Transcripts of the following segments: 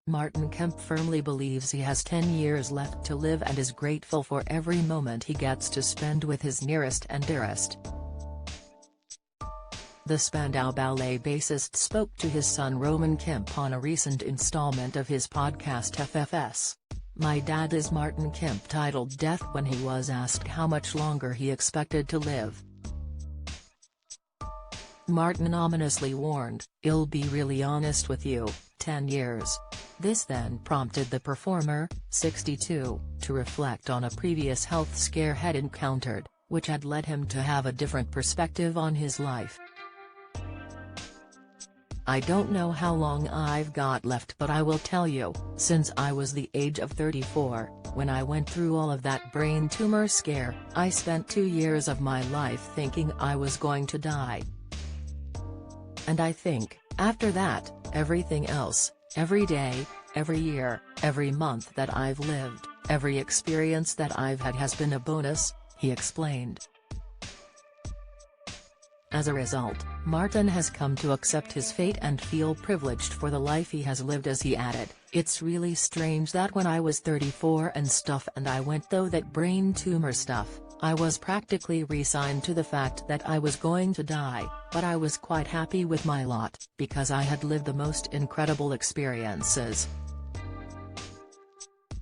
Martin Kemp firmly believes he has 10 years left to live and is grateful for every moment he gets to spend with his nearest and dearest. The Spandau Ballet bassist spoke to his son Roman Kemp on a recent installment of his podcast FFS. My Dad is Martin Kemp titled Death when he was asked how much longer he expected to live. Martin ominously warned, "I'll be really honest with you, 10 years." This then prompted the performer, 62, to reflect on a previous health scare he'd encountered, which had led him to have a different perspective on his life. "I don't know how long I've got left, but I will tell you, since I was the age of 34, when I went through all of that brain tumor scare, I spent 2 years of my life thinking I was going to die. And I think, after that, everything else, every day, every year, every month that I've lived, every experience that I've had has been a bonus," he explained. As a result, Martin has come to accept his fate and feel privileged for the life he has lived, as he added, "It's really strange that when I was 34 and stuff and I went through that brain tumor stuff, I was practically resigned to the fact that I was going to die, but I was quite happy with my lot, because I had lived the most incredible experiences."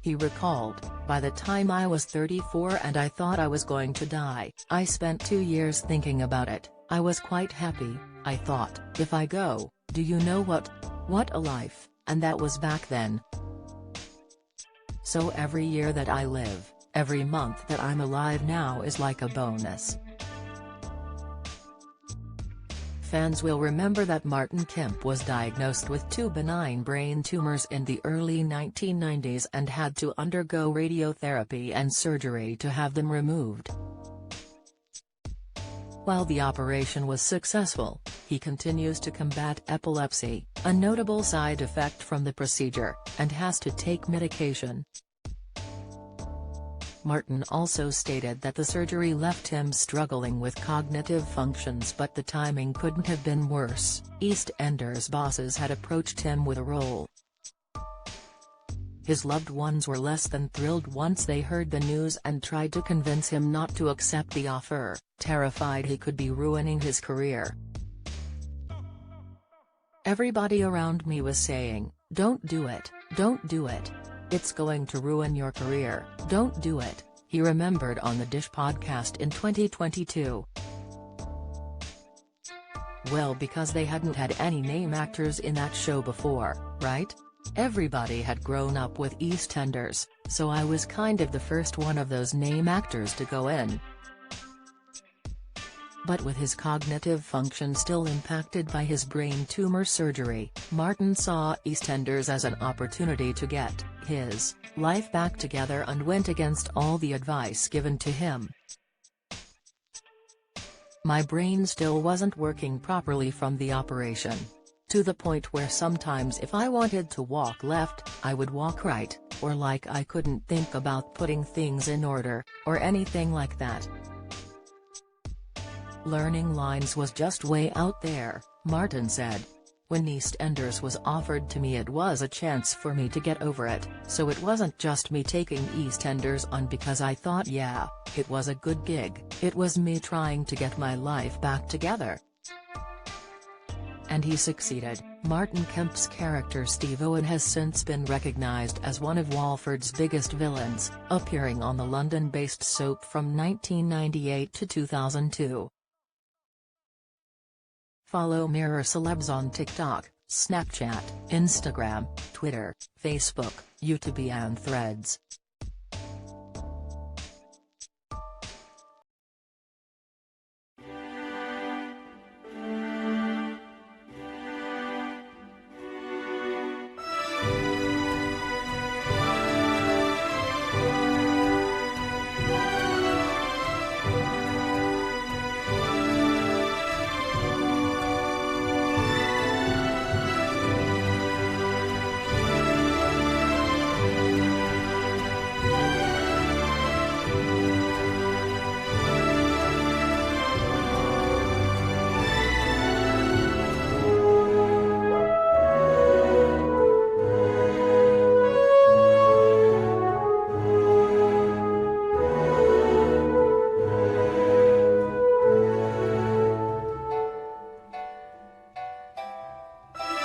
He recalled, "By the time I was 34 and I thought I was going to die, I spent 2 years thinking about it. I was quite happy. I thought, if I go, do you know what a life, and that was back then. So every year that I live, every month that I'm alive now is like a bonus." Fans will remember that Martin Kemp was diagnosed with 2 benign brain tumors in the early 1990s and had to undergo radiotherapy and surgery to have them removed. While the operation was successful, he continues to combat epilepsy, a notable side effect from the procedure, and has to take medication. Martin also stated that the surgery left him struggling with cognitive functions, but the timing couldn't have been worse. EastEnders bosses had approached him with a role. His loved ones were less than thrilled once they heard the news and tried to convince him not to accept the offer, terrified he could be ruining his career. "Everybody around me was saying, 'Don't do it, don't do it. It's going to ruin your career, don't do it,'" he remembered on the Dish podcast in 2022. "Well, because they hadn't had any name actors in that show before, right? Everybody had grown up with EastEnders, so I was kind of the first one of those name actors to go in." But with his cognitive function still impacted by his brain tumor surgery, Martin saw EastEnders as an opportunity to get his life back together and went against all the advice given to him. "My brain still wasn't working properly from the operation. To the point where sometimes if I wanted to walk left, I would walk right, or like I couldn't think about putting things in order, or anything like that. Learning lines was just way out there," Martin said. "When EastEnders was offered to me, it was a chance for me to get over it, so it wasn't just me taking EastEnders on because I thought yeah, it was a good gig, it was me trying to get my life back together." And he succeeded. Martin Kemp's character Steve Owen has since been recognized as one of Walford's biggest villains, appearing on the London-based soap from 1998 to 2002. Follow Mirror Celebs on TikTok, Snapchat, Instagram, Twitter, Facebook, YouTube and Threads.